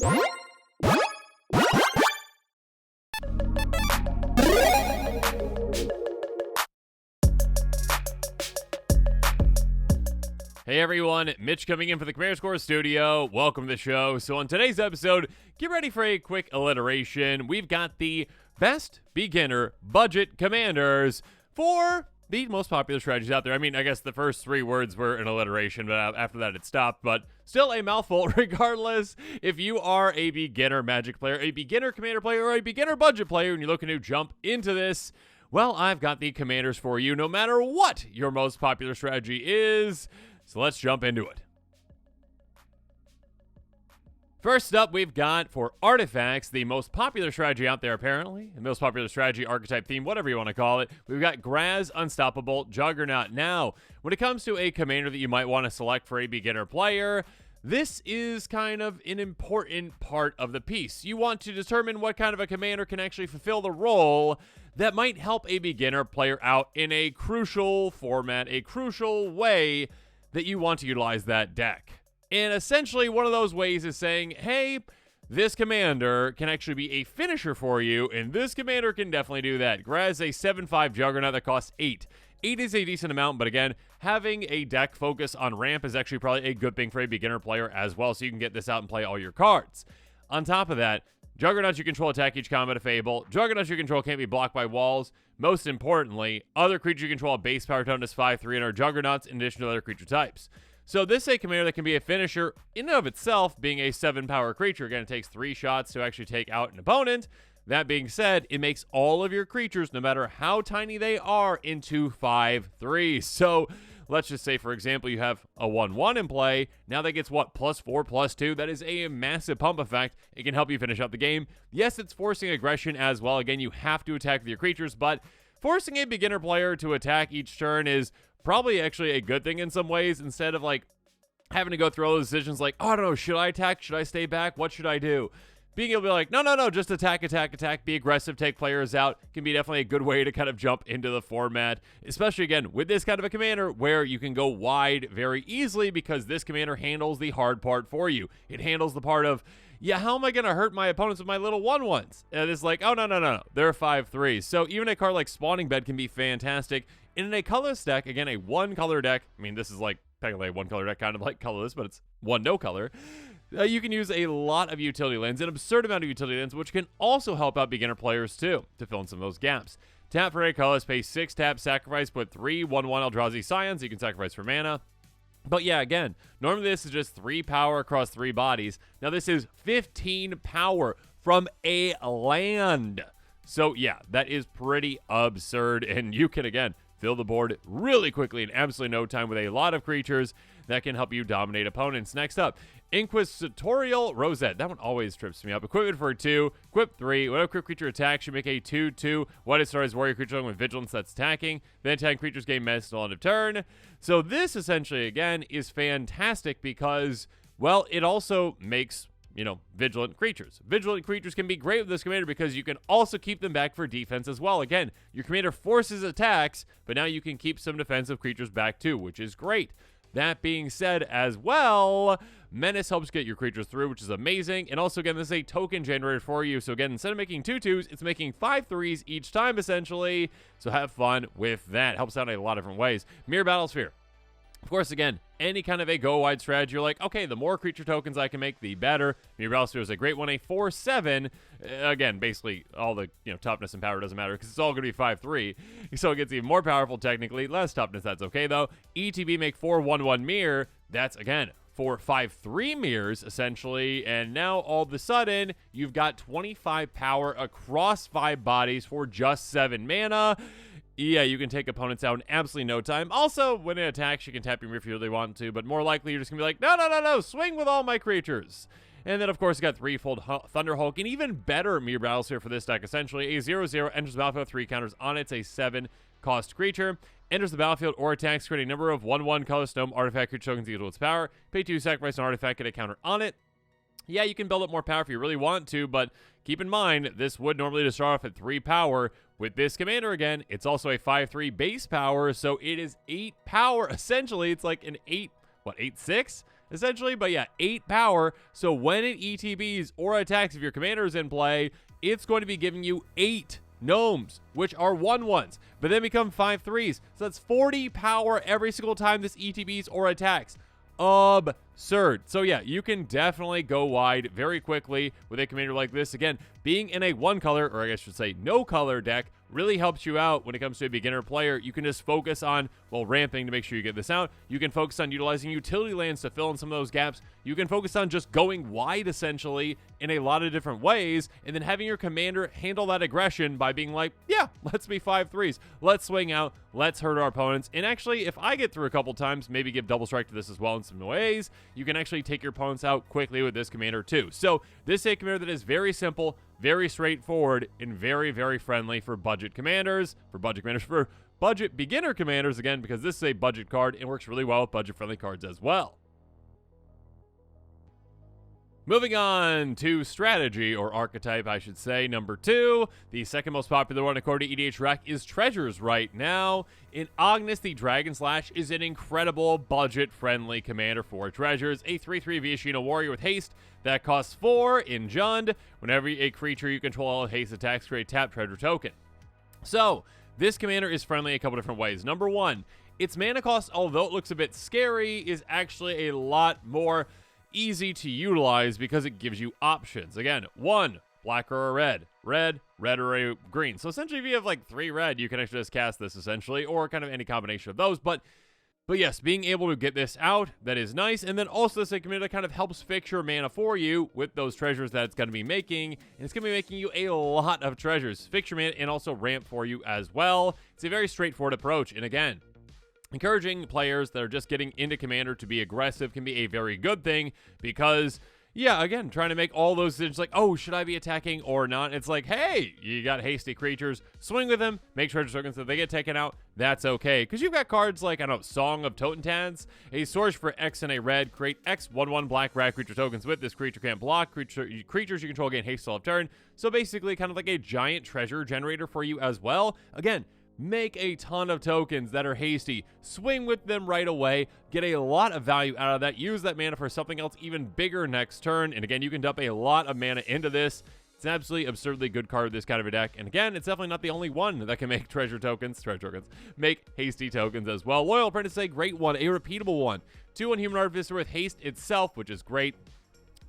Hey everyone, Mitch coming in for the Commander Score Studio. Welcome to the show. So on today's episode, get ready for a quick alliteration. We've got the best beginner budget commanders for the most popular strategies out there. I mean, I guess the first three words were an alliteration, but after that it stopped, but still a mouthful regardless. If you are a beginner Magic player, a beginner commander player, or a beginner budget player, and you're looking to jump into this, well, I've got the commanders for you no matter what your most popular strategy is. So let's jump into it. First up, we've got for artifacts, the most popular strategy out there apparently, the most popular strategy, archetype, theme, whatever you want to call it. We've got Graz, Unstoppable, Juggernaut. Now, when it comes to a commander that you might want to select for a beginner player, this is kind of an important part of the piece. You want to determine what kind of a commander can actually fulfill the role that might help a beginner player out in a crucial format, a crucial way that you want to utilize that deck. And essentially one of those ways is saying, hey, this commander can actually be a finisher for you, and this commander can definitely do that. Graz, a 7/5 Juggernaut that costs 8. 8 is a decent amount, but again, having a deck focus on ramp is actually probably a good thing for a beginner player as well, so you can get this out and play all your cards. On top of that, Juggernauts you control attack each combat of Fable. Juggernauts you control can't be blocked by walls. Most importantly, other creatures you control have base power toughness 5/3 and are Juggernauts in addition to other creature types. So this is a commander that can be a finisher in and of itself, being a 7-power creature. Again, it takes 3 shots to actually take out an opponent. That being said, it makes all of your creatures, no matter how tiny they are, into 5/3. So let's just say, for example, you have a 1/1 in play. Now that gets what? +4, +2. That is a massive pump effect. It can help you finish out the game. Yes, it's forcing aggression as well. Again, you have to attack with your creatures, but forcing a beginner player to attack each turn is probably actually a good thing in some ways, instead of like having to go through all those decisions like, oh, I don't know, should I attack? Should I stay back? What should I do? Being able to be like, no, just attack, be aggressive, take players out, can be definitely a good way to kind of jump into the format, especially, again, with this kind of a commander where you can go wide very easily because this commander handles the hard part for you. It handles the part of, yeah, how am I going to hurt my opponents with my little 1/1s? And it's like, oh, no, they're 5/3. So even a card like Spawning Bed can be fantastic. And in a colorless deck, again, a one-color deck, I mean, this is like technically a one-color deck, kind of like colorless, but it's one no-color. You can use a lot of utility lands, an absurd amount of utility lands, which can also help out beginner players too, to fill in some of those gaps. Tap for a colorless, pay 6 tap, sacrifice, put 3 1/1 Eldrazi Scions. You can sacrifice for mana. But yeah, again, normally this is just 3 power across 3 bodies. Now this is 15 power from a land. So yeah, that is pretty absurd, and you can, again, fill the board really quickly in absolutely no time with a lot of creatures that can help you dominate opponents. Next up, Inquisitorial Rosette. That one always trips me up. Equipment for 2, equip 3. Whenever equipped creature attacks, you make a 2/2. What it starts warrior creature with vigilance that's attacking. Then attacking creatures gain menace until end of turn. So this essentially, again, is fantastic because, well, it also makes, you know, vigilant creatures. Vigilant creatures can be great with this commander because you can also keep them back for defense as well. Again, your commander forces attacks, but now you can keep some defensive creatures back too, which is great. That being said as well, Menace helps get your creatures through, which is amazing. And also, again, this is a token generator for you. So again, instead of making 2/2s, it's making 5/3s each time, essentially. So have fun with that. Helps out in a lot of different ways. Mirror Battlesphere. Of course, again, any kind of a go-wide strategy, you're like, okay, the more creature tokens I can make, the better. Mirror Battlesphere is a great one, a 4/7. Again, basically, all the toughness and power doesn't matter because it's all going to be 5/3. So it gets even more powerful, technically. Less toughness, that's okay, though. ETB make 4/1/1 mirror. That's, again, 4 5/3 mirrors, essentially. And now, all of a sudden, you've got 25 power across 5 bodies for just 7 mana. Yeah, you can take opponents out in absolutely no time. Also, when it attacks, you can tap your mirror if you really want to, but more likely you're just going to be like, no, swing with all my creatures. And then, of course, you got Threefold Thunder Hulk, and even better Mirror Battlesphere for this deck, essentially. A 0/0 enters the battlefield, 3 counters on it. It's a 7-cost creature. Enters the battlefield or attacks, create a number of 1/1 colorless gnome artifact creature tokens equal to its power. Pay 2, sacrifice an artifact, get a counter on it. Yeah, you can build up more power if you really want to, but keep in mind, this would normally just start off at 3 power. With this commander, again, it's also a 5/3 base power, so it is 8 power. Essentially, it's like an 8, 8/6? essentially. But yeah, 8 power. So when it ETBs or attacks, if your commander is in play, it's going to be giving you 8 gnomes, which are 1/1s, but then become 5/3s. So that's 40 power every single time this ETBs or attacks. Absurd. So yeah, you can definitely go wide very quickly with a commander like this. Again, being in a 1 color, or I guess I should say no color deck, really helps you out when it comes to a beginner player. You can just focus on, well, ramping to make sure you get this out. You can focus on utilizing utility lands to fill in some of those gaps. You can focus on just going wide, essentially, in a lot of different ways, and then having your commander handle that aggression by being like, yeah, let's be 5/3s. Let's swing out. Let's hurt our opponents. And actually, if I get through a couple times, maybe give double strike to this as well in some ways, you can actually take your opponents out quickly with this commander too. So this is a commander that is very simple, very straightforward, and very, very friendly for budget commanders, for budget beginner commanders, again, because this is a budget card and works really well with budget-friendly cards as well. Moving on to strategy, or archetype, I should say, number 2. The second most popular one, according to EDH Rec, is Treasures right now. In Agnes, the Dragon Slash is an incredible budget-friendly commander for Treasures. A 3/3 Viashino warrior with haste that costs 4 in Jund. Whenever a creature you control haste attacks, create tap treasure token. So, this commander is friendly a couple different ways. Number 1, its mana cost, although it looks a bit scary, is actually a lot more easy to utilize because it gives you options. Again, 1, black or a red, red or a green. So essentially, if you have like 3 red, you can actually just cast this essentially, or kind of any combination of those. But yes, being able to get this out, that is nice. And then also this commander that kind of helps fix your mana for you with those treasures that it's going to be making. And it's going to be making you a lot of treasures. Fix your mana and also ramp for you as well. It's a very straightforward approach. And again, encouraging players that are just getting into Commander to be aggressive can be a very good thing because, yeah, again, trying to make all those decisions like, oh, should I be attacking or not? It's like, hey, you got hasty creatures, swing with them, make treasure tokens. If they get taken out, that's okay. Because you've got cards like, I don't know, Song of Totentads, a source for X and a red, create X 1/1 black rat creature tokens with this creature can't block, creatures you control gain haste all of turn. So basically kind of like a giant treasure generator for you as well. Again, make a ton of tokens that are hasty, swing with them right away, get a lot of value out of that, use that mana for something else even bigger next turn, and again, you can dump a lot of mana into this. It's an absolutely absurdly good card with this kind of a deck, and again, it's definitely not the only one that can make treasure tokens, make hasty tokens as well. Loyal Apprentice is a great one, a repeatable one. 2/1 Human Artificer with haste itself, which is great.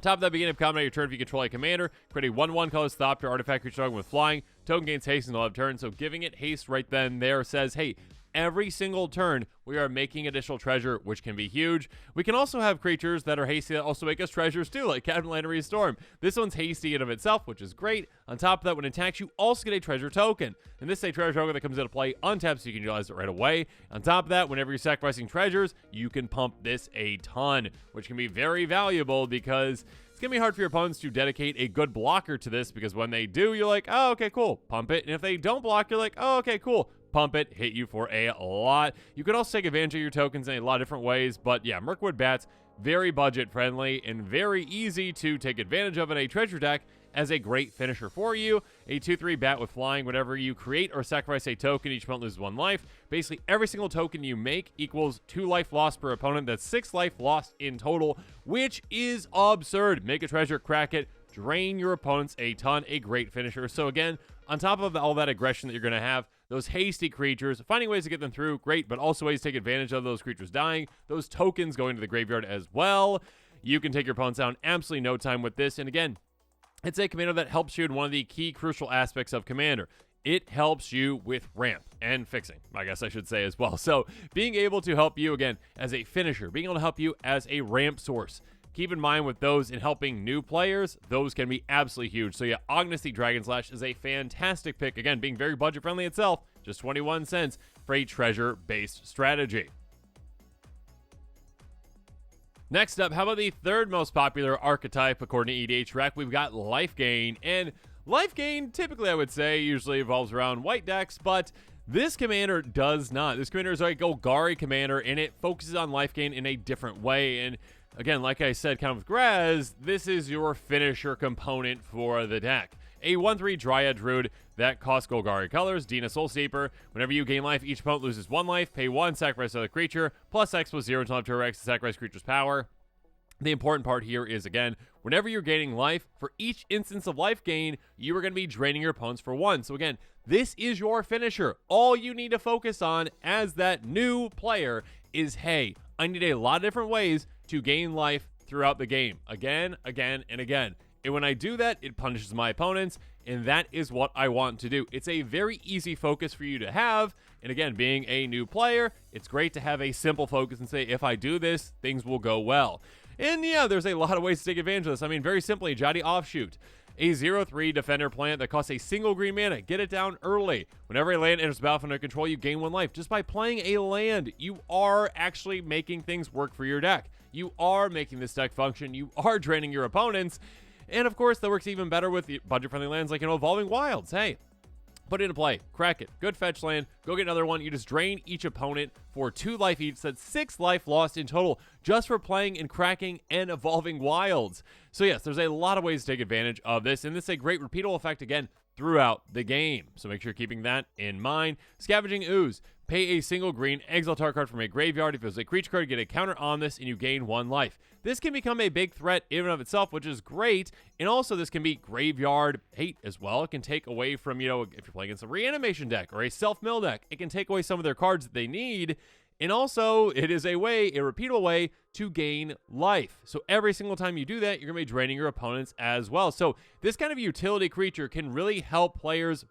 Top of that, beginning of combat on your turn, if you control a commander, create a 1/1 color Thopter artifact creature token with flying. Token gains haste until end of turn. So giving it haste right then there says, hey, every single turn we are making additional treasure, which can be huge. We can also have creatures that are hasty that also make us treasures too, like Captain Lannery's Storm. This one's hasty in of itself, which is great. On top of that, when it attacks, you also get a treasure token. And this is a treasure token that comes into play untapped, so you can utilize it right away. On top of that, whenever you're sacrificing treasures, you can pump this a ton, which can be very valuable because it's going to be hard for your opponents to dedicate a good blocker to this, because when they do, you're like, oh, okay, cool, pump it. And if they don't block, you're like, oh, okay, cool, pump it, hit you for a lot. You can also take advantage of your tokens in a lot of different ways, but yeah, Mirkwood Bats, very budget friendly and very easy to take advantage of in a treasure deck as a great finisher for you. A 2/3 bat with flying. Whenever you create or sacrifice a token, each opponent loses 1 life. Basically, every single token you make equals 2 life lost per opponent. That's 6 life lost in total, which is absurd. Make a treasure, crack it, drain your opponents a ton. A great finisher. So again, on top of all that aggression that you're going to have, those hasty creatures, finding ways to get them through, great, but also ways to take advantage of those creatures dying, those tokens going to the graveyard as well. You can take your opponents out in absolutely no time with this. And again, it's a commander that helps you in one of the key crucial aspects of Commander. It helps you with ramp and fixing, I guess I should say as well. So being able to help you, again, as a finisher, being able to help you as a ramp source. Keep in mind with those in helping new players, those can be absolutely huge. So yeah, Agnes the Dragon Slash is a fantastic pick. Again, being very budget friendly itself, just 21 cents for a treasure-based strategy. Next up, how about the third most popular archetype according to EDH Rec? We've got Life Gain. And Life Gain, typically I would say, usually revolves around white decks, but this commander does not. This commander is a Golgari commander, and it focuses on life gain in a different way. And again, like I said, kind of with Graz, this is your finisher component for the deck. A 1/3 Dryad Druid that costs Golgari colors, Dina Soul Steeper. Whenever you gain life, each opponent loses 1 life, pay 1, sacrifice another creature, plus X plus 0 until after X to sacrifice creature's power. The important part here is, again, whenever you're gaining life, for each instance of life gain, you are going to be draining your opponents for 1. So again, this is your finisher. All you need to focus on as that new player is, hey, I need a lot of different ways to gain life throughout the game. Again, again, and again. And when I do that, it punishes my opponents, and that is what I want to do. It's a very easy focus for you to have. And again, being a new player, it's great to have a simple focus and say, if I do this, things will go well. And yeah, there's a lot of ways to take advantage of this. I mean, very simply, Jotty Offshoot. A 0/3 defender plant that costs a single green mana. Get it down early. Whenever a land enters the battlefield under control, you gain 1 life. Just by playing a land, you are actually making things work for your deck. You are making this deck function. You are draining your opponents. And of course, that works even better with budget-friendly lands like, Evolving Wilds. Hey, put it into play, crack it, good fetch land, go get another one. You just drain each opponent for 2 life each. That's 6 life lost in total just for playing and cracking and Evolving Wilds. So yes, there's a lot of ways to take advantage of this, and this is a great repeatable effect again throughout the game. So make sure you're keeping that in mind. Scavenging Ooze. Pay a single green, exile target card from a graveyard. If it was a creature card, get a counter on this, and you gain 1 life. This can become a big threat in and of itself, which is great. And also, this can be graveyard hate as well. It can take away from, if you're playing against a reanimation deck or a self-mill deck, it can take away some of their cards that they need. And also, it is a repeatable way to gain life. So every single time you do that, you're going to be draining your opponents as well. So this kind of utility creature can really help budget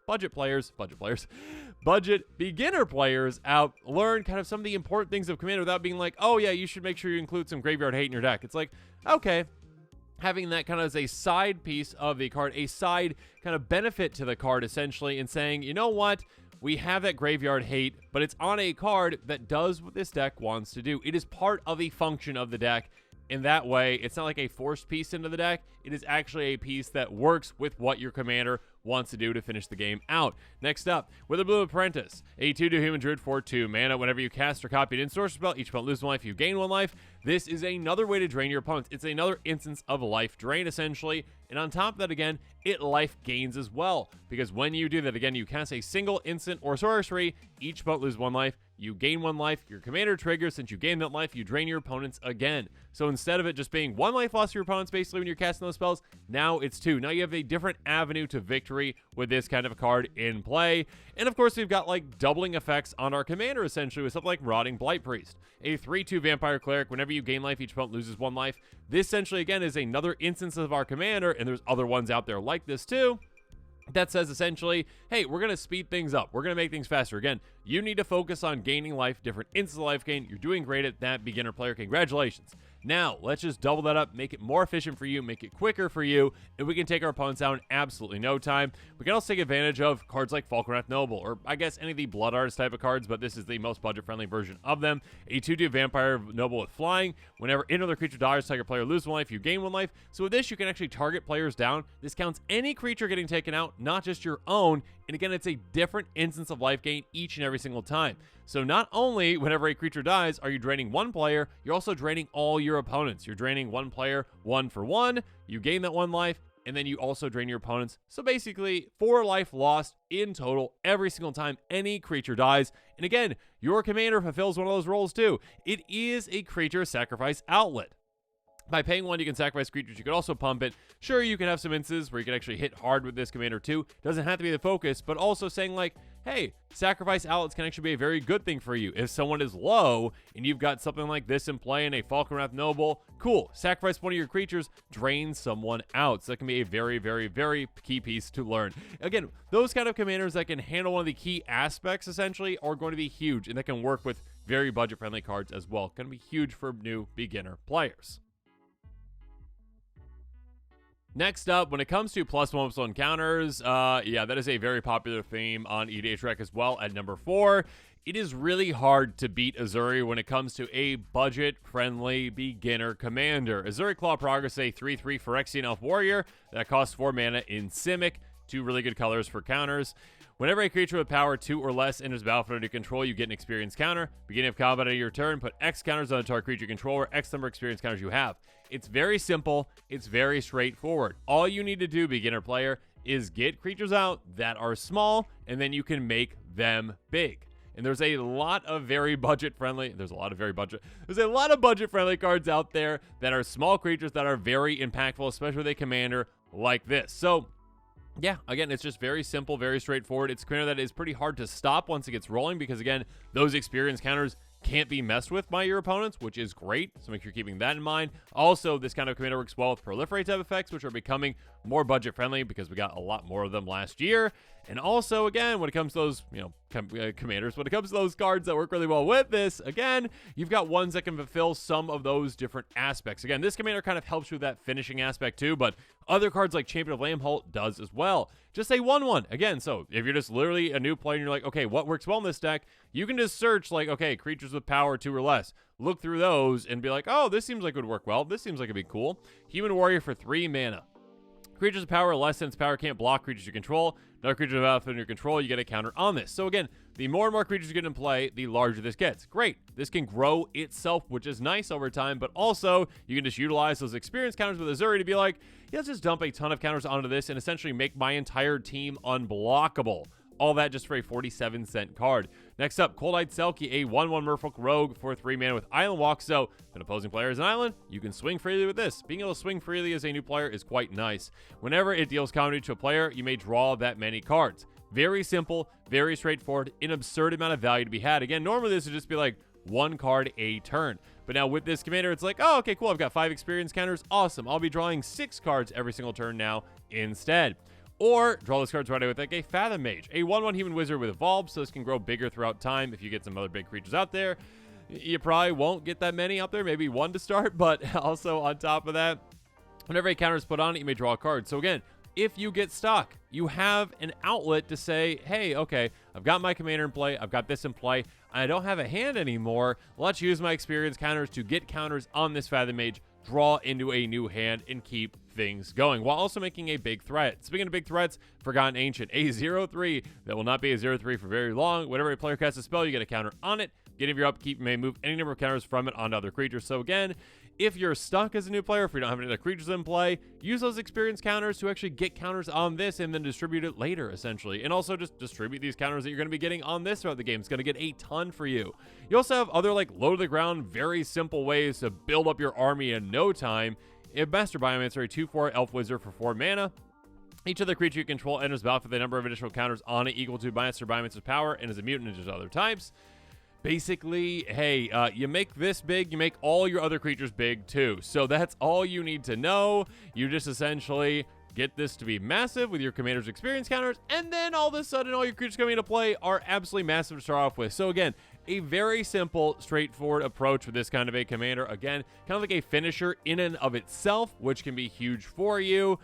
beginner players out learn kind of some of the important things of Commander without being like, oh yeah, you should make sure you include some graveyard hate in your deck. It's like, okay, having that kind of as a side piece of the card, a side kind of benefit to the card essentially, and saying, you know what? We have that graveyard hate, but it's on a card that does what this deck wants to do. It is part of the function of the deck. In that way, it's not like a forced piece into the deck. It is actually a piece that works with what your commander wants to do to finish the game out. Next up, Witherbloom Apprentice. A 2/2 human druid for 2 mana. Whenever you cast or copy an in-source spell, each opponent loses 1 life, you gain 1 life. This is another way to drain your opponents. It's another instance of life drain, essentially. And on top of that, again, it life gains as well. Because when you do that, again, you cast a single instant or sorcery, each opponent loses 1 life, you gain 1 life, your commander triggers, since you gain that life, you drain your opponents again. So instead of it just being 1 life lost to your opponents basically when you're casting those spells, now it's 2. Now you have a different avenue to victory with this kind of a card in play. And of course, we've got like doubling effects on our commander essentially with something like Rotting Blight Priest. A 3/2 vampire cleric. Whenever you gain life, each opponent loses 1 life. This essentially again is another instance of our commander, and there's other ones out there like this too, that says essentially, hey, we're going to speed things up. We're going to make things faster. Again, you need to focus on gaining life, different instances of life gain. You're doing great at that, beginner player. Congratulations. Now, let's just double that up, make it more efficient for you, make it quicker for you, and we can take our opponents out in absolutely no time. We can also take advantage of cards like Falkenrath Noble, or I guess any of the Blood Artist type of cards, but this is the most budget-friendly version of them. A 2/2 Vampire Noble with Flying. Whenever another creature dies, target player loses 1 life, you gain 1 life. So with this, you can actually target players down. This counts any creature getting taken out, not just your own. And again, it's a different instance of life gain each and every single time. So not only whenever a creature dies are you draining 1 player, you're also draining all your opponents. You're draining 1 player 1 for 1. You gain that 1 life, and then you also drain your opponents. So basically, 4 life lost in total every single time any creature dies. And again, your commander fulfills one of those roles too. It is a creature sacrifice outlet. By paying 1, you can sacrifice creatures. You can also pump it. Sure, you can have some instances where you can actually hit hard with this commander too. Doesn't have to be the focus, but also saying like, hey, sacrifice outlets can actually be a very good thing for you. If someone is low and you've got something like this in play and a Falkenrath Noble, cool. Sacrifice one of your creatures, drain someone out. So that can be a very, very, very key piece to learn. Again, those kind of commanders that can handle one of the key aspects essentially are going to be huge, and that can work with very budget-friendly cards as well. Going to be huge for new beginner players. Next up, when it comes to +1/+1 encounters, yeah, that is a very popular theme on EDH Rec as well at number 4. It is really hard to beat Azuri when it comes to a budget-friendly beginner commander. Azuri Claw Progress, a 3/3 Phyrexian Elf Warrior that costs 4 mana in Simic. 2 really good colors for counters. Whenever a creature with power 2 or less enters the battlefield under control, you get an experience counter. Beginning of combat on your turn, put X counters on the target creature you control or X number of experience counters you have. It's very simple. It's very straightforward. All you need to do, beginner player, is get creatures out that are small, and then you can make them big. and there's a lot of budget friendly cards out there that are small creatures that are very impactful, especially with a commander like this. So yeah, again, it's just very simple, very straightforward. It's a commander that is pretty hard to stop once it gets rolling because, again, those experience counters can't be messed with by your opponents, which is great, so make sure you're keeping that in mind. Also, this kind of commander works well with proliferate type effects, which are becoming more budget friendly because we got a lot more of them last year. And also, again, when it comes to those, commanders, when it comes to those cards that work really well with this, again, you've got ones that can fulfill some of those different aspects. Again, this commander kind of helps you with that finishing aspect too, but other cards like Champion of Lambholt does as well. Just a 1/1. Again, so if you're just literally a new player and you're like, okay, what works well in this deck? You can just search like, okay, creatures with power 2 or less. Look through those and be like, oh, this seems like it would work well. This seems like it'd be cool. Human Warrior for 3 mana. Creatures with power less than its power can't block creatures you control. Another creature with alpha in your control, you get a counter on this. So again, the more and more creatures you get in play, the larger this gets. Great. This can grow itself, which is nice over time, but also you can just utilize those experience counters with Azuri to be like, yeah, let's just dump a ton of counters onto this and essentially make my entire team unblockable. All that just for a 47-cent card. Next up, Cold-Eyed Selkie, a 1/1 Merfolk Rogue for 3 mana with Island Walk. So if an opposing player is an island, you can swing freely with this. Being able to swing freely as a new player is quite nice. Whenever it deals counter to a player, you may draw that many cards. Very simple, very straightforward, an absurd amount of value to be had. Again, normally this would just be like 1 card a turn. But now with this commander, it's like, oh, okay, cool. I've got 5 experience counters. Awesome. I'll be drawing 6 cards every single turn now instead. Or draw those cards right away with like a Fathom Mage, a 1/1 human wizard with Evolve, so this can grow bigger throughout time if you get some other big creatures out there. You probably won't get that many out there, maybe 1 to start, but also on top of that, whenever a counter is put on it, you may draw a card. So again, if you get stuck, you have an outlet to say, hey, okay, I've got my commander in play, I've got this in play, I don't have a hand anymore, let's use my experience counters to get counters on this Fathom Mage, draw into a new hand, and keep things going, while also making a big threat. Speaking of big threats, Forgotten Ancient, a 0/3 that will not be a 0/3 for very long. Whenever a player casts a spell, you get a counter on it. Beginning of your upkeep, you may move any number of counters from it onto other creatures. So again, if you're stuck as a new player, if you don't have any other creatures in play, use those experience counters to actually get counters on this and then distribute it later, essentially. And also just distribute these counters that you're going to be getting on this throughout the game. It's going to get a ton for you. You also have other like low to the ground, very simple ways to build up your army in no time. A Master Biomancer, a 2/4 Elf Wizard for 4 mana. Each other creature you control enters battle with a number of additional counters on it equal to Master Biomancer's power and is a mutant and just other types. Basically, hey, you make this big, you make all your other creatures big too. So that's all you need to know. You just essentially get this to be massive with your commander's experience counters, and then all of a sudden all your creatures coming into play are absolutely massive to start off with. So again, a very simple, straightforward approach with this kind of a commander. Again, kind of like a finisher in and of itself, which can be huge for you.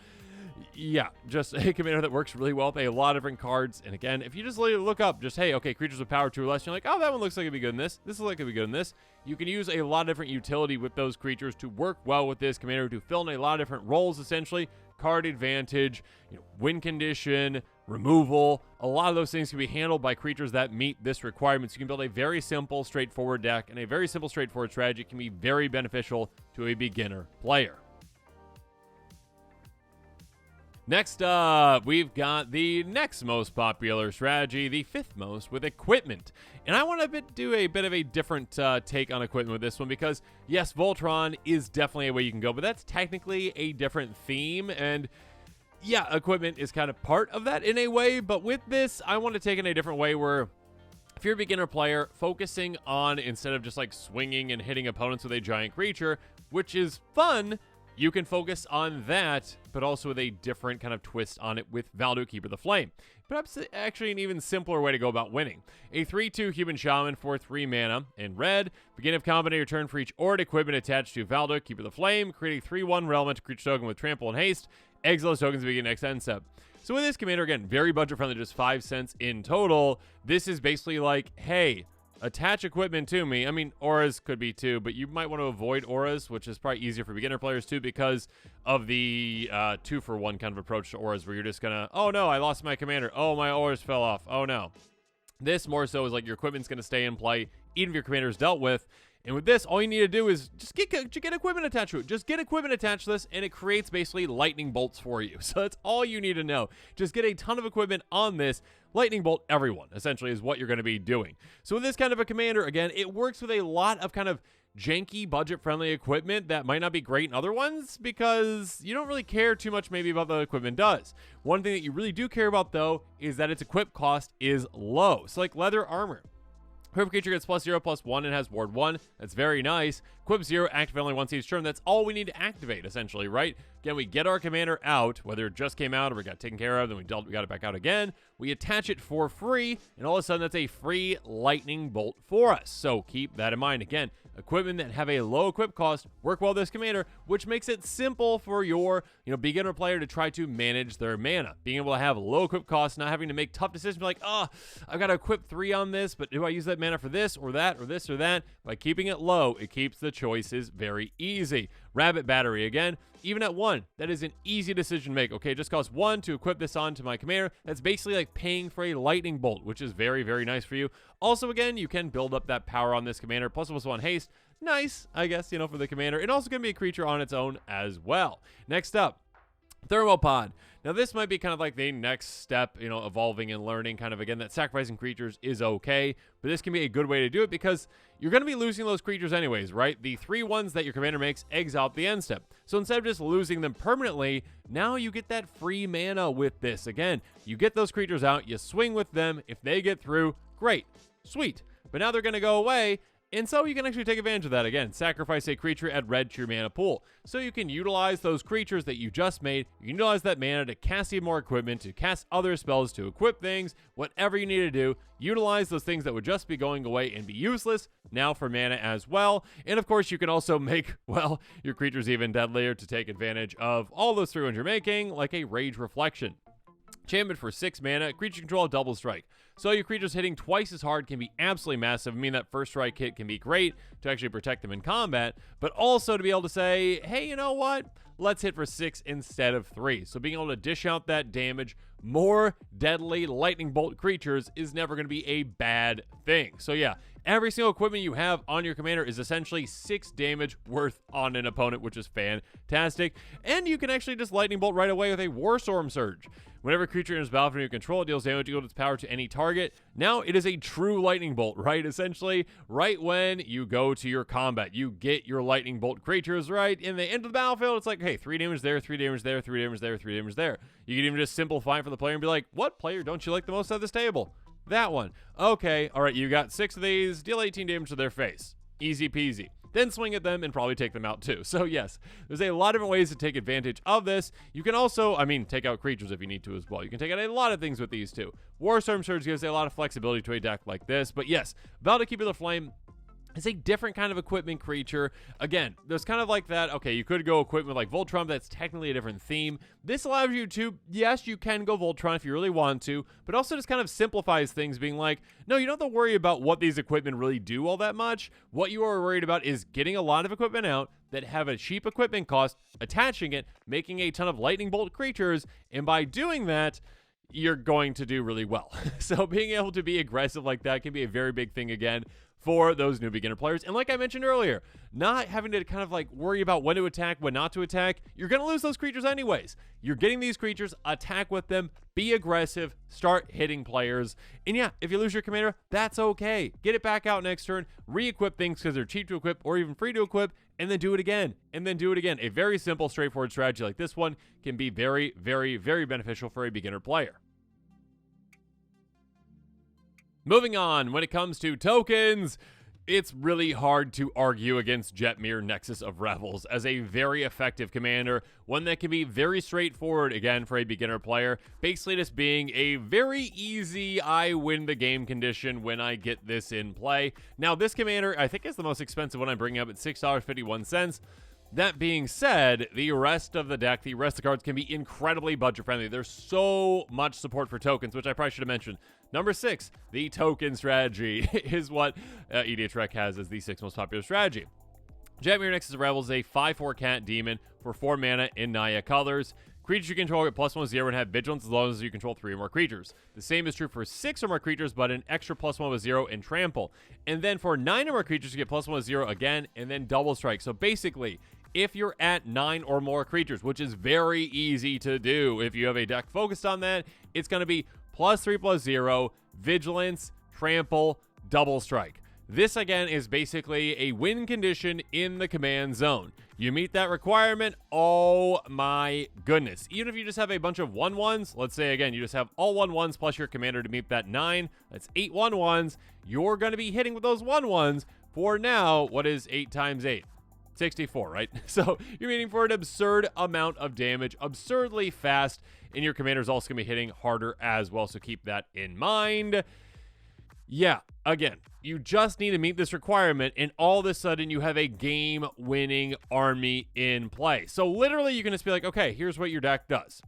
Yeah, just a commander that works really well with a lot of different cards. And again, if you just look up, just, hey, okay, creatures with power 2 or less, you're like, oh, that one looks like it'd be good in this. This looks like it'd be good in this. You can use a lot of different utility with those creatures to work well with this commander to fill in a lot of different roles, essentially. Card advantage, win condition, removal. A lot of those things can be handled by creatures that meet this requirement. So you can build a very simple, straightforward deck, and a very simple, straightforward strategy can be very beneficial to a beginner player. Next up, we've got the next most popular strategy, the 5th most, with equipment. And I want to do a bit of a different take on equipment with this one because, yes, Voltron is definitely a way you can go, but that's technically a different theme. And yeah, equipment is kind of part of that in a way, but with this, I want to take it in a different way where if you're a beginner player, focusing on, instead of just like swinging and hitting opponents with a giant creature, which is fun, you can focus on that, but also with a different kind of twist on it with Valdu, Keeper of the Flame. Perhaps actually an even simpler way to go about winning. A 3/2 Human Shaman for 3 mana in red. Beginning of combat your turn for each Ord equipment attached to Valdu, Keeper of the Flame. Create a 3/1 relevant creature token with trample and haste. Exile those tokens begin next end step. So with this commander, again, very budget friendly, just 5 cents in total. This is basically like, hey, attach equipment to me. I mean, auras could be too, but you might want to avoid auras, which is probably easier for beginner players too because of the 2-for-1 kind of approach to auras where you're just gonna, oh no, I lost my commander. Oh, my auras fell off. Oh no. This more so is like your equipment's gonna stay in play even if your commander is dealt with. And with this, all you need to do is just get equipment attached to it. Just get equipment attached to this, and it creates basically lightning bolts for you. So that's all you need to know. Just get a ton of equipment on this. lightning bolt everyone, essentially, is what you're going to be doing. So with this kind of a commander, again, it works with a lot of kind of janky, budget-friendly equipment that might not be great in other ones because you don't really care too much maybe about the equipment does. One thing that you really do care about, though, is that its equip cost is low. So like leather armor. Equip creature gets +0/+1 and has ward 1. That's very nice. Equip 0, activate only once each turn. That's all we need to activate, essentially, right? Again, we get our commander out, whether it just came out or we got taken care of, then we got it back out again. We attach it for free, and all of a sudden that's a free lightning bolt for us. So keep that in mind. Again, equipment that have a low equip cost work well with this commander, which makes it simple for your beginner player to try to manage their mana. Being able to have low equip costs, not having to make tough decisions like, I've got to equip 3 on this, but do I use that mana for this or that or this or that? By keeping it low, it keeps the choices very easy. Rabbit battery again. Even at 1, that is an easy decision to make. Okay, it just costs 1 to equip this onto my commander. That's basically like paying for a lightning bolt, which is very, very nice for you. Also, again, you can build up that power on this commander. +1 haste. Nice, I guess, for the commander. And also going to be a creature on its own as well. Next up, Thermopod. Now, this might be kind of like the next step, evolving and learning kind of, again, that sacrificing creatures is okay, but this can be a good way to do it because you're going to be losing those creatures anyways, right? The 3 ones that your commander makes exile at the end step. So instead of just losing them permanently, now you get that free mana with this. Again, you get those creatures out, you swing with them. If they get through, great, sweet. But now they're going to go away. And so you can actually take advantage of that. Again, sacrifice a creature, add red to your mana pool. So you can utilize those creatures that you just made. You can utilize that mana to cast even more equipment, to cast other spells, to equip things, whatever you need to do. Utilize those things that would just be going away and be useless now for mana as well. And of course, you can also make, your creatures even deadlier to take advantage of all those 3 ones you're making, like a Rage Reflection. Enchantment for 6 mana, creature control, double strike. So your creatures hitting twice as hard can be absolutely massive. I mean, that first strike hit can be great to actually protect them in combat, but also to be able to say, hey, you know what? Let's hit for 6 instead of 3. So being able to dish out that damage, more deadly lightning bolt creatures is never going to be a bad thing. So yeah, every single equipment you have on your commander is essentially 6 damage worth on an opponent, which is fantastic. And you can actually just lightning bolt right away with a Warstorm Surge. Whenever a creature enters battle from your control, it deals damage equal to its power to any target. Now it is a true lightning bolt, right? Essentially, right when you go to your combat, you get your lightning bolt creatures, right? And they enter the battlefield, it's like, hey, 3 damage there, 3 damage there, 3 damage there, 3 damage there. You can even just simplify it for the player and be like, what player don't you like the most at this table? That one. Okay, all right, you got 6 of these, deal 18 damage to their face. Easy peasy. Then swing at them and probably take them out too. So yes, there's a lot of different ways to take advantage of this. You can also, take out creatures if you need to as well. You can take out a lot of things with these too. Warstorm Surge gives a lot of flexibility to a deck like this. But yes, Val to Keep the Flame is a different kind of equipment creature. Again, there's kind of like that, okay, you could go equipment like Voltron, that's technically a different theme. This allows you to, yes, you can go Voltron if you really want to, but also just kind of simplifies things, being like, no, you don't have to worry about what these equipment really do all that much. What you are worried about is getting a lot of equipment out that have a cheap equipment cost, attaching it, making a ton of lightning bolt creatures, and by doing that, you're going to do really well. So being able to be aggressive like that can be a very big thing again for those new beginner players. And like I mentioned earlier, not having to kind of like worry about when to attack, when not to attack. You're going to lose those creatures anyways. You're getting these creatures, attack with them, be aggressive, start hitting players. And yeah, if you lose your commander, that's okay. Get it back out next turn, re-equip things because they're cheap to equip or even free to equip, and then do it again, and then do it again. A very simple, straightforward strategy like this one can be very, very, very beneficial for a beginner player. Moving on, when it comes to tokens, it's really hard to argue against Jetmir Nexus of Revels as a very effective commander, one that can be very straightforward, again, for a beginner player, basically just being a very easy I win the game condition when I get this in play. Now, this commander, I think, is the most expensive one I'm bringing up at $6.51. That being said, the rest of the deck, the rest of the cards can be incredibly budget friendly. There's so much support for tokens, which I probably should have mentioned. Number 6, the token strategy is what EDH Rec has as the 6th most popular strategy. Jetmir Nexus of Rebels is a 5/4 cat demon for 4 mana in Naya colors. Creatures you control get +1/+0 and have vigilance as long as you control 3 or more creatures. The same is true for 6 or more creatures, but an extra +1/+0 and trample. And then for 9 or more creatures, you get +1/+0 again, and then double strike. So basically, if you're at 9 or more creatures, which is very easy to do if you have a deck focused on that, it's going to be +3/+0, vigilance, trample, double strike. This again is basically a win condition in the command zone. You meet that requirement, oh my goodness. Even if you just have a bunch of 1/1s, let's say again, you just have all 1/1s plus your commander to meet that 9, that's 8 1/1s, you're going to be hitting with those 1/1s for now, what is 8 times 8? 64, right? So you're meeting for an absurd amount of damage, absurdly fast, and your commander's also going to be hitting harder as well, so keep that in mind. Yeah, again, you just need to meet this requirement, and all of a sudden you have a game-winning army in play. So literally you can just be like, okay, here's what your deck does.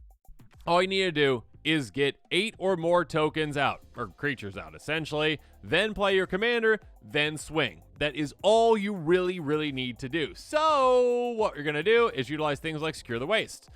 All you need to do is get 8 or more tokens out, or creatures out, essentially, then play your commander, then swing. That is all you really need to do. So what you're going to do is utilize things like Secure the Waste.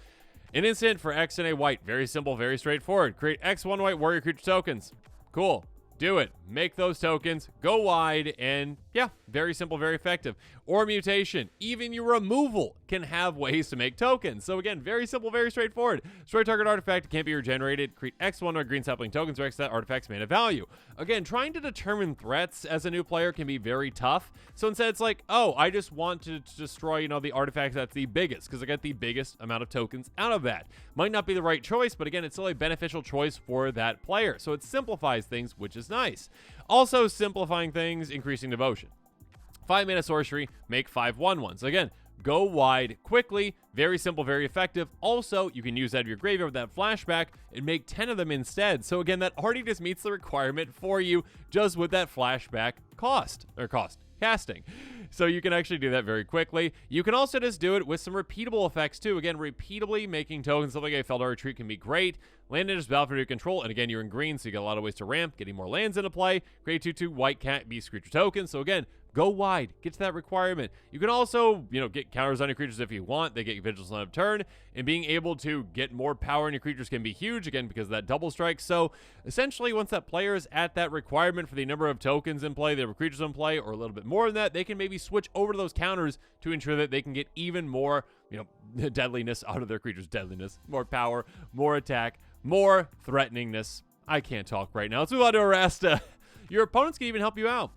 An instant for X and a white. Very simple, very straightforward. Create X 1 white warrior creature tokens. Cool. Do it. Make those tokens, go wide, and yeah, very simple, very effective. Or mutation. Even your removal can have ways to make tokens. So again, very simple, very straightforward. Destroy target artifact, it can't be regenerated. Create X1 or green sapling tokens or X that artifact's mana value. Again, trying to determine threats as a new player can be very tough. So instead it's like, oh, I just want to destroy, the artifact that's the biggest, because I get the biggest amount of tokens out of that. Might not be the right choice, but again, it's still a beneficial choice for that player. So it simplifies things, which is nice. Also simplifying things, increasing devotion. 5 mana sorcery, make 5 1/1s. Again, go wide quickly, very simple, very effective. Also, you can use that of your graveyard with that flashback and make 10 of them instead. So again, that already just meets the requirement for you just with that flashback casting. So you can actually do that very quickly. You can also just do it with some repeatable effects too. Again, repeatably making tokens, something like a Feldar Retreat can be great. Land Ninja's Battle for your control, and again, you're in green, so you got a lot of ways to ramp, getting more lands into play. Create 2/2 white cat beast creature tokens. So again, go wide, get to that requirement. You can also, get counters on your creatures if you want. They get vigilance on a turn, and being able to get more power in your creatures can be huge, again, because of that double strike. So essentially, once that player is at that requirement for the number of tokens in play, the number of creatures in play, or a little bit more than that, they can maybe switch over to those counters to ensure that they can get even more, deadliness out of their creatures. Deadliness, more power, more attack, more threateningness. I can't talk right now. Let's move on to Arasta. Your opponents can even help you out.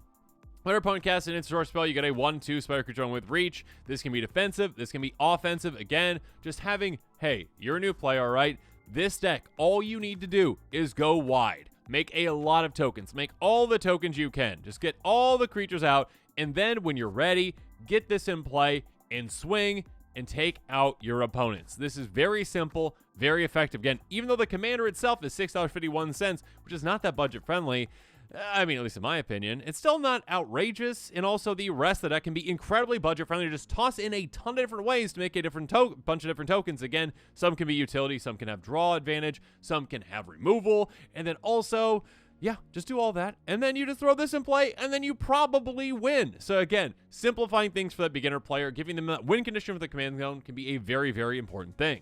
When your opponent casts an instant or spell, you get a 1/2 spider creature with reach. This can be defensive. This can be offensive. Again, just having, hey, you're a new player, all right? This deck, all you need to do is go wide. Make a lot of tokens. Make all the tokens you can. Just get all the creatures out. And then when you're ready, get this in play and swing and take out your opponents. This is very simple, very effective. Again, even though the commander itself is $6.51, which is not that budget friendly, at least in my opinion, it's still not outrageous. And also the rest of the deck can be incredibly budget friendly. Just toss in a ton of different ways to make a bunch of different tokens. Again, some can be utility, some can have draw advantage, some can have removal, and then also, yeah, just do all that. And then you just throw this in play, and then you probably win. So again, simplifying things for that beginner player, giving them that win condition for the command zone can be a very, very important thing.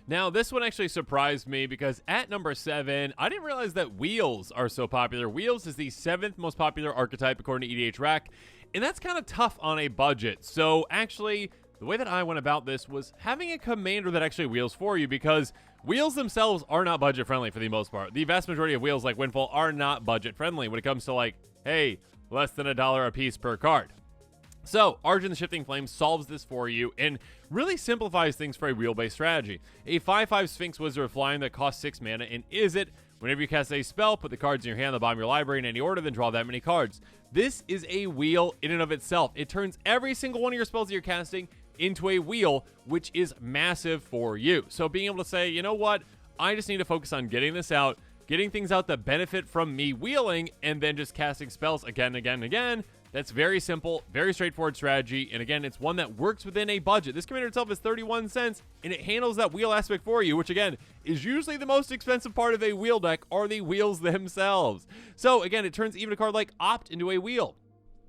Now, this one actually surprised me because at number 7, I didn't realize that wheels are so popular. Wheels is the 7th most popular archetype according to EDH Rec, and that's kind of tough on a budget. So actually, the way that I went about this was having a commander that actually wheels for you, because wheels themselves are not budget friendly for the most part. The vast majority of wheels like Windfall are not budget friendly when it comes to like, hey, less than $1 a piece per card. So, Argent the Shifting Flame solves this for you and really simplifies things for a wheel-based strategy. A 5/5 Sphinx Wizard of Flying that costs 6 mana, and is it, whenever you cast a spell, put the cards in your hand on the bottom of your library in any order, then draw that many cards. This is a wheel in and of itself. It turns every single one of your spells that you're casting into a wheel, which is massive for you. So being able to say, you know what, I just need to focus on getting this out, getting things out that benefit from me wheeling, and then just casting spells again, again. That's very simple, very straightforward strategy, and again, it's one that works within a budget. This commander itself is 31 cents, and it handles that wheel aspect for you, which again, is usually the most expensive part of a wheel deck, are the wheels themselves. So again, it turns even a card like Opt into a wheel.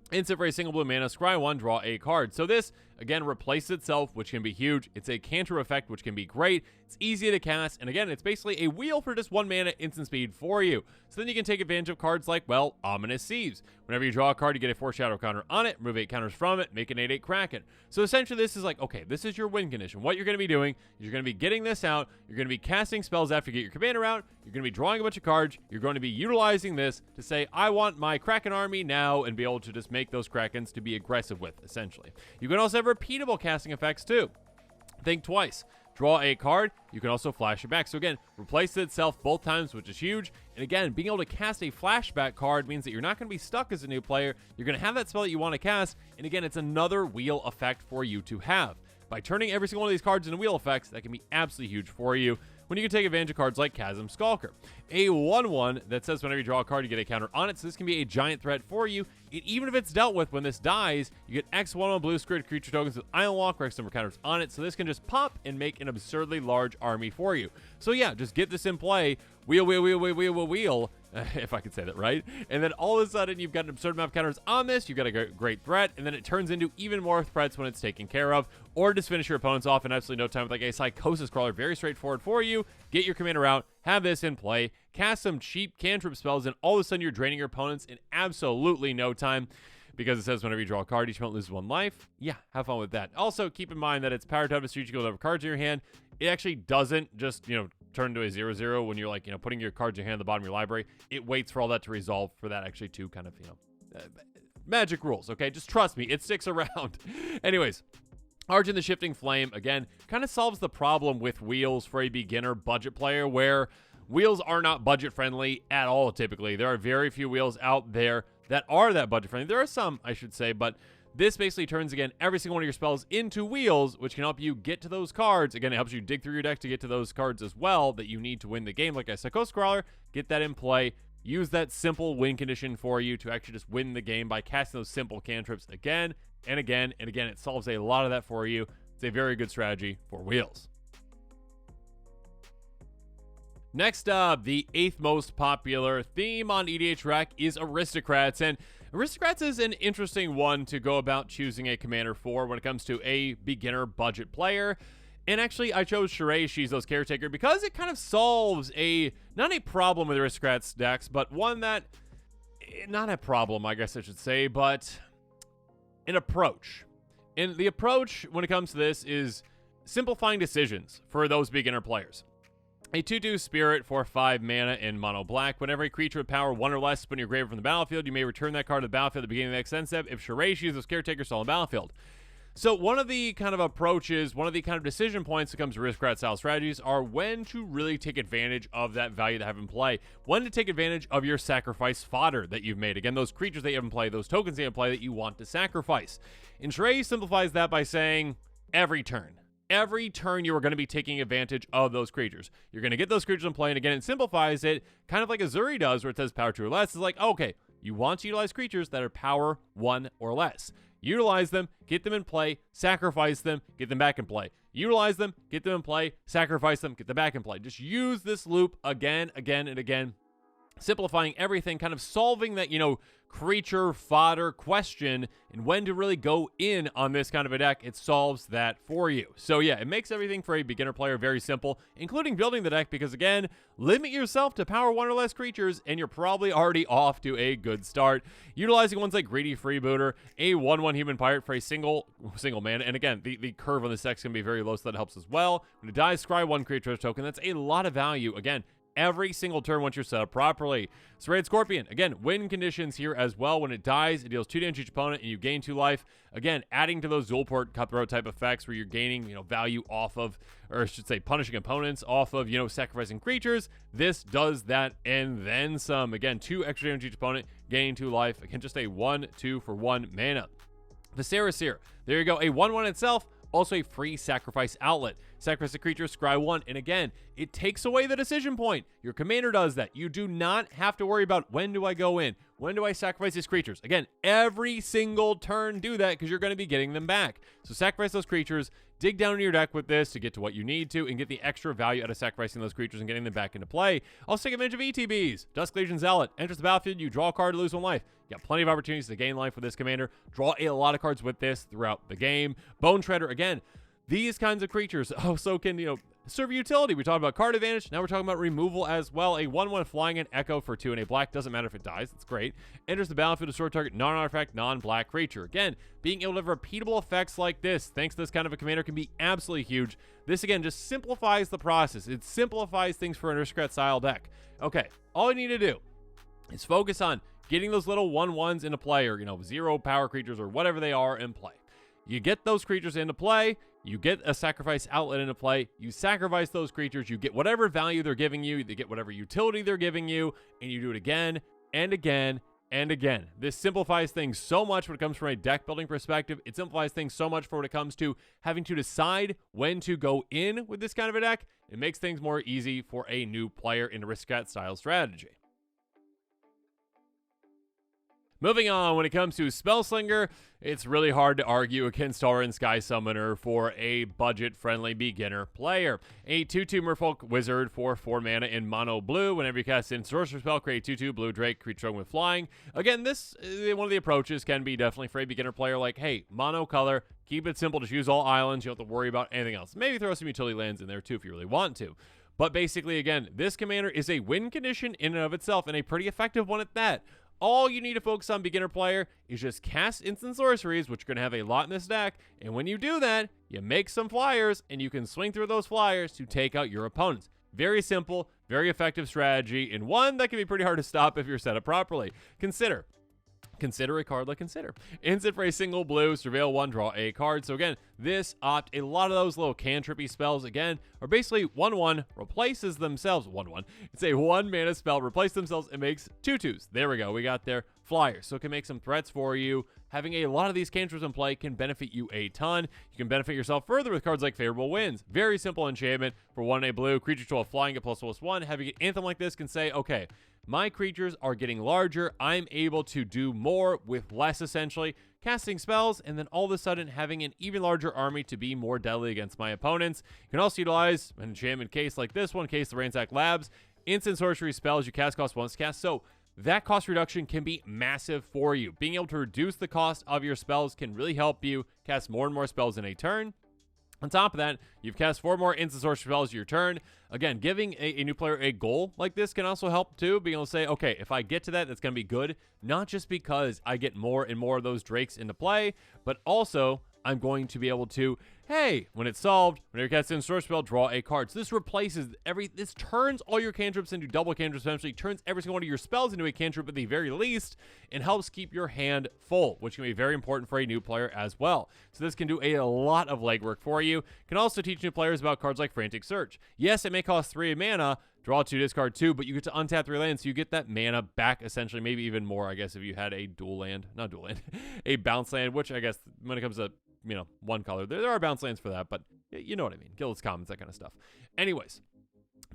Instant for a single blue mana, scry 1, draw a card. So this, again, replaces itself, which can be huge. It's a cantrip effect, which can be great. It's easy to cast, and again, it's basically a wheel for just 1 mana instant speed for you. So then you can take advantage of cards like, well, Ominous Sieves. Whenever you draw a card, you get a Foreshadow counter on it, remove 8 counters from it, make an 8/8 Kraken. So essentially, this is like, okay, this is your win condition. What you're going to be doing is you're going to be getting this out, you're going to be casting spells after you get your commander out, you're going to be drawing a bunch of cards, you're going to be utilizing this to say, I want my Kraken army now, and be able to just make those Krakens to be aggressive with, essentially. You can also have repeatable casting effects, too. Think twice. Draw a card, you can also flash it back. So again, replace itself both times, which is huge. And again, being able to cast a flashback card means that you're not going to be stuck as a new player. You're going to have that spell that you want to cast. And again, it's another wheel effect for you to have. By turning every single one of these cards into wheel effects, that can be absolutely huge for you. When you can take advantage of cards like Chasm Skulker. A 1/1 that says whenever you draw a card, you get a counter on it. So this can be a giant threat for you. And even if it's dealt with, when this dies, you get X 1/1 blue squared creature tokens with Island Walk or X number counters on it. So this can just pop and make an absurdly large army for you. So yeah, just get this in play. Wheel, wheel, wheel, wheel, wheel, wheel, wheel. If I could say that right. And then all of a sudden, you've got an absurd amount of counters on this. You've got a great threat. And then it turns into even more threats when it's taken care of. Or just finish your opponents off in absolutely no time with like a Psychosis Crawler. Very straightforward for you. Get your commander out. Have this in play. Cast some cheap cantrip spells. And all of a sudden, you're draining your opponents in absolutely no time. Because it says whenever you draw a card, each opponent loses 1 life. Yeah, have fun with that. Also, keep in mind that it's powered to have a strategical number of cards in your hand. It actually doesn't just, turn into a 0/0 when you're like, putting your cards in your hand at the bottom of your library. It waits for all that to resolve for that actually to kind of, magic rules, okay? Just trust me, it sticks around. Anyways, Argent the Shifting Flame, again, kind of solves the problem with wheels for a beginner budget player where wheels are not budget friendly at all typically. There are very few wheels out there that are that budget friendly. There are some, I should say, but this basically turns, again, every single one of your spells into wheels, which can help you get to those cards. Again, it helps you dig through your deck to get to those cards as well that you need to win the game, like a Psychosis Crawler. Get that in play. Use that simple win condition for you to actually just win the game by casting those simple cantrips again and again and again. It solves a lot of that for you. It's a very good strategy for wheels. Next up, the 8th most popular theme on EDH Rec is Aristocrats, and Aristocrats is an interesting one to go about choosing a commander for when it comes to a beginner budget player. And actually, I chose Sheree Shizo's Caretaker because it kind of solves not a problem with Aristocrats decks, but one that, not a problem, I guess I should say, but an approach. And the approach when it comes to this is simplifying decisions for those beginner players. A 2/2 Spirit for 5 mana in mono black. Whenever a creature with power 1 or less is put in your graveyard from the battlefield, you may return that card to the battlefield at the beginning of the next end step if Sheree Shizo's Caretaker is still on the battlefield. So one of the kind of approaches, one of the kind of decision points that comes to Aristocrat style strategies are when to really take advantage of that value that have in play. When to take advantage of your sacrifice fodder that you've made. Again, those creatures that you have in play, those tokens that you have in play that you want to sacrifice. And Sheree simplifies that by saying every turn. Every turn you are going to be taking advantage of those creatures. You're going to get those creatures in play, and again, it simplifies it kind of like Azuri does where it says power 2 or less. It's like, okay, you want to utilize creatures that are power 1 or less. Utilize them, get them in play, sacrifice them, get them back in play. Utilize them, get them in play, sacrifice them, get them back in play. Just use this loop again, again, and again. Simplifying everything, kind of solving that, creature fodder question and when to really go in on this kind of a deck. It solves that for you. So yeah, it makes everything for a beginner player very simple, including building the deck, because again, limit yourself to power 1 or less creatures and you're probably already off to a good start. Utilizing ones like Greedy Freebooter, a 1/1 Human Pirate for a single mana, and again, the curve on this deck is going to be very low, so that helps as well. When it dies, scry 1 creature token. That's a lot of value. Again, every single turn once you're set up properly. Serrated Scorpion, again, win conditions here as well. When it dies, it deals 2 damage to each opponent and you gain 2 life. Again, adding to those Zulport Cutthroat type effects where you're gaining, value off of, or I should say punishing opponents off of, sacrificing creatures. This does that and then some. Again, 2 extra damage to each opponent, gaining 2 life. Again, just a 1/2 for 1 mana. Viserys here. There you go. A 1/1 itself. Also a free sacrifice outlet. sacrifice a creature, scry 1. And again, it takes away the decision point. Your commander does that. You do not have to worry about when do I go in? When do I sacrifice these creatures? Again, every single turn do that because you're going to be getting them back. So sacrifice those creatures, dig down in your deck with this to get to what you need to and get the extra value out of sacrificing those creatures and getting them back into play. Also take advantage of ETBs. Dusk Legion Zealot enters the battlefield, you draw a card to lose 1 life. You got plenty of opportunities to gain life with this commander. Draw a lot of cards with this throughout the game. Bone Shredder, again, these kinds of creatures also can, serve utility. We talked about card advantage. Now we're talking about removal as well. A 1/1 flying and echo for 2 and a black. Doesn't matter if it dies. It's great. Enters the battlefield to destroy target non-artifact, non-black creature. Again, being able to have repeatable effects like this, thanks to this kind of a commander, can be absolutely huge. This, again, just simplifies the process. It simplifies things for an aristocrat style deck. Okay, all you need to do is focus on getting those little 1/1s into play, or, 0 power creatures or whatever they are in play. You get those creatures into play, you get a sacrifice outlet into play, you sacrifice those creatures, you get whatever value they're giving you, they get whatever utility they're giving you, and you do it again and again and again. This simplifies things so much when it comes from a deck building perspective. It simplifies things so much for when it comes to having to decide when to go in with this kind of a deck. It makes things more easy for a new player in aristocrat style strategy. Moving on, when it comes to Spellslinger, it's really hard to argue against Tauren Sky Summoner for a budget-friendly beginner player. A 2/2 Merfolk Wizard for 4 mana in mono blue. Whenever you cast in Sorcerer Spell, create 2/2 Blue Drake, creature with flying. Again, this, one of the approaches can be definitely for a beginner player, like, hey, mono color, keep it simple, just use all islands, you don't have to worry about anything else. Maybe throw some utility lands in there too if you really want to. But basically, again, this commander is a win condition in and of itself, and a pretty effective one at that. All you need to focus on, beginner player, is just cast instant sorceries, which you're going to have a lot in this deck. And when you do that, you make some flyers, and you can swing through those flyers to take out your opponents. Very simple, very effective strategy, and one that can be pretty hard to stop if you're set up properly. Consider a card like Consider. Instant for a single blue, surveil 1, draw a card. So again, this a lot of those little cantrippy spells, again, are basically 1/1, replaces themselves, 1/1. It's a 1 mana spell, replace themselves, and makes 2/2s. There we go, we got their flyers. So it can make some threats for you. Having a lot of these cantrips in play can benefit you a ton. You can benefit yourself further with cards like Favorable Winds. Very simple enchantment for 1 a blue, creature to a flying at ++1. Having an anthem like this can say, okay, my creatures are getting larger. I'm able to do more with less, essentially. Casting spells, and then all of a sudden having an even larger army to be more deadly against my opponents. You can also utilize an enchantment case like this one, Case the Ransack Labs. Instant sorcery spells you cast cost once cast. So that cost reduction can be massive for you. Being able to reduce the cost of your spells can really help you cast more and more spells in a turn. On top of that, you've cast 4 more instant sorcery spells your turn. Again, giving a new player a goal like this can also help too. Being able to say, okay, if I get to that, that's going to be good. Not just because I get more and more of those drakes into play, but also I'm going to be able to, hey, when it's solved, whenever you cast in Sorcerer Spell, draw a card. So this replaces this turns all your cantrips into double cantrips, essentially turns every single one of your spells into a cantrip at the very least, and helps keep your hand full, which can be very important for a new player as well. So this can do a lot of legwork for you. Can also teach new players about cards like Frantic Search. Yes, it may cost 3 mana, draw 2, discard 2, but you get to untap 3 lands, so you get that mana back, essentially, maybe even more, I guess, if you had a a bounce land, which I guess when it comes to, one color, there are bounce lands for that, but you know what I mean. Guild's Commons, that kind of stuff. Anyways,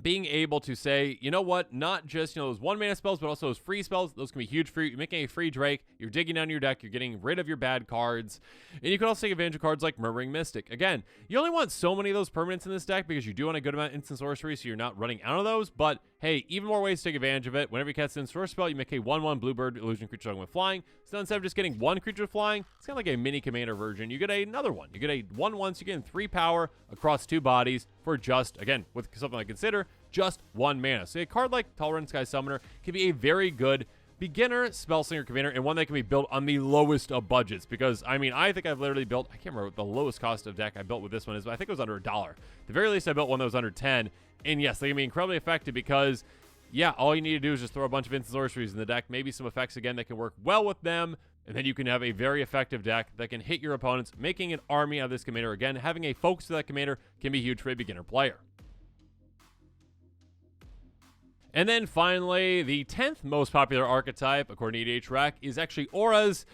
being able to say, you know what, not just, those 1 mana spells, but also those free spells, those can be huge for you. You're making a free Drake, you're digging down your deck, you're getting rid of your bad cards, and you can also take advantage of cards like Murmuring Mystic. Again, you only want so many of those permanents in this deck because you do want a good amount of instant sorcery, so you're not running out of those, but hey, even more ways to take advantage of it. Whenever you cast in Sorcerer Spell, you make a 1/1 Bluebird illusion creature with flying. So instead of just getting 1 creature with flying, it's kind of like a mini commander version. You get another one. You get a 1/1, so you're getting 3 power across 2 bodies for just, again, with something like Consider, just 1 mana. So a card like Tauren Sky Summoner can be a very good beginner Spellslinger commander, and one that can be built on the lowest of budgets, because I think I've literally built, I can't remember what the lowest cost of deck I built with this one is, but I think it was under $1. At the very least, I built one that was under 10, and yes, they can be incredibly effective because, yeah, all you need to do is just throw a bunch of instant sorceries in the deck, maybe some effects again that can work well with them, and then you can have a very effective deck that can hit your opponents, making an army out of this commander. Again, having a focus to that commander can be huge for a beginner player. And then finally, the 10th most popular archetype, according to EDH Rec, is actually Auras.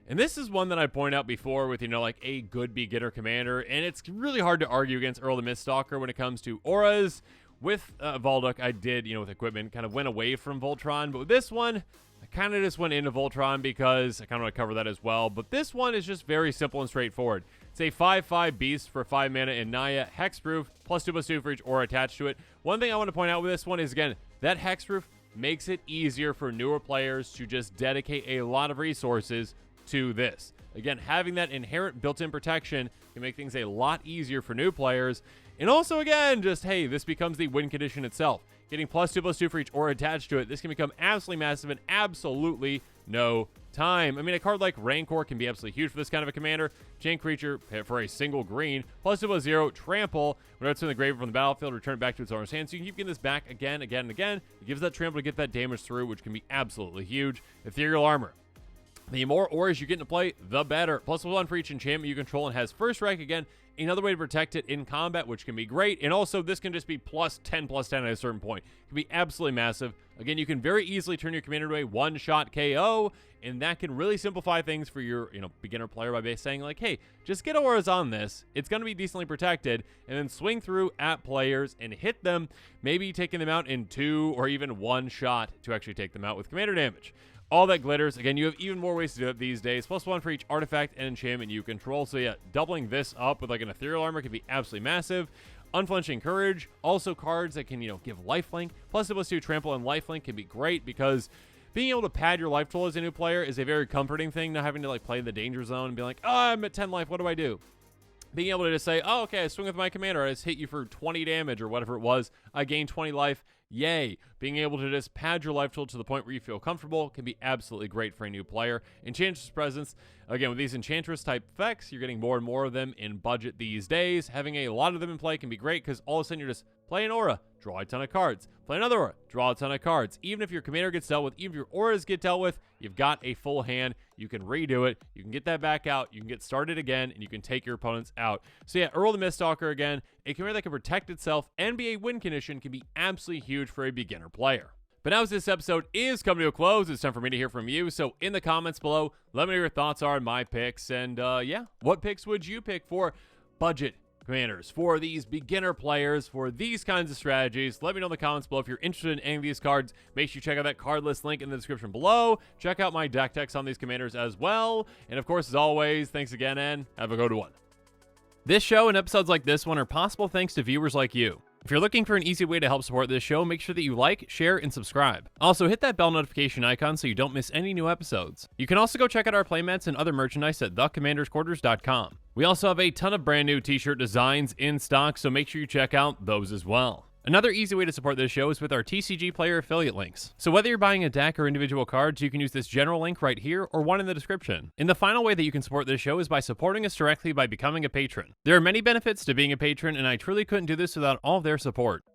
And this is one that I point out before with, like a good beginner commander, and it's really hard to argue against Earl the Miststalker when it comes to auras. With Valduk, I did, with equipment, kind of went away from Voltron, but with this one, I kind of just went into Voltron because I kind of want to cover that as well. But this one is just very simple and straightforward. It's a 5/5 beast for 5 mana in Naya, hexproof, +2/+2 for each aura attached to it. One thing I want to point out with this one is, again, that hexproof makes it easier for newer players to just dedicate a lot of resources to this. Again, having that inherent built-in protection can make things a lot easier for new players. And also, again, just, hey, this becomes the win condition itself. Getting +2/+2 for each aura attached to it, this can become absolutely massive in absolutely no time. I mean, a card like Rancor can be absolutely huge for this kind of a commander. Chain creature for a single green, +2/+0, trample. When it's in the grave from the battlefield, return it back to its owner's hand. So you can keep getting this back again, again, and again. It gives that trample to get that damage through, which can be absolutely huge. Ethereal Armor. The more auras you get into play, the better. +1 for each enchantment you control and has first strike again. Another way to protect it in combat, which can be great. And also, this can just be +10/+10 at a certain point. It can be absolutely massive. Again, you can very easily turn your commander into a one-shot KO, and that can really simplify things for your beginner player by saying, like, hey, just get auras on this. It's going to be decently protected, and then swing through at players and hit them, maybe taking them out in 2 or even 1 shot to actually take them out with commander damage. All that glitters. Again, you have even more ways to do it these days. +1 for each artifact and enchantment you control. So yeah, doubling this up with like an ethereal armor can be absolutely massive. Unflinching courage. Also cards that can, give lifelink. +2/+2 trample and lifelink can be great because being able to pad your life total as a new player is a very comforting thing. Not having to like play in the danger zone and be like, oh, I'm at 10 life. What do I do? Being able to just say, oh, okay, I swing with my commander. I just hit you for 20 damage or whatever it was. I gain 20 life. Yay. Being able to just pad your life total to the point where you feel comfortable can be absolutely great for a new player. Enchantress Presence. Again, with these Enchantress type effects, you're getting more and more of them in budget these days. Having a lot of them in play can be great because all of a sudden you're just play an aura, draw a ton of cards. Play another aura, draw a ton of cards. Even if your commander gets dealt with, even if your auras get dealt with, you've got a full hand. You can redo it. You can get that back out. You can get started again, and you can take your opponents out. So yeah, Earl the Miststalker again, a commander that can protect itself and be a win condition can be absolutely huge for a beginner player. But now as this episode is coming to a close, it's time for me to hear from you. So in the comments below, let me know your thoughts are on my picks. And yeah, what picks would you pick for budget commanders, for these beginner players, for these kinds of strategies? Let me know in the comments below if you're interested in any of these cards. Make sure you check out that card list link in the description below. Check out my deck techs on these commanders as well. And of course, as always, thanks again and have a good one. This show and episodes like this one are possible thanks to viewers like you. If you're looking for an easy way to help support this show, make sure that you like, share, and subscribe. Also, hit that bell notification icon so you don't miss any new episodes. You can also go check out our playmats and other merchandise at thecommandersquarters.com. We also have a ton of brand new t-shirt designs in stock, so make sure you check out those as well. Another easy way to support this show is with our TCG Player affiliate links. So whether you're buying a deck or individual cards, you can use this general link right here or one in the description. And the final way that you can support this show is by supporting us directly by becoming a patron. There are many benefits to being a patron, and I truly couldn't do this without all of their support.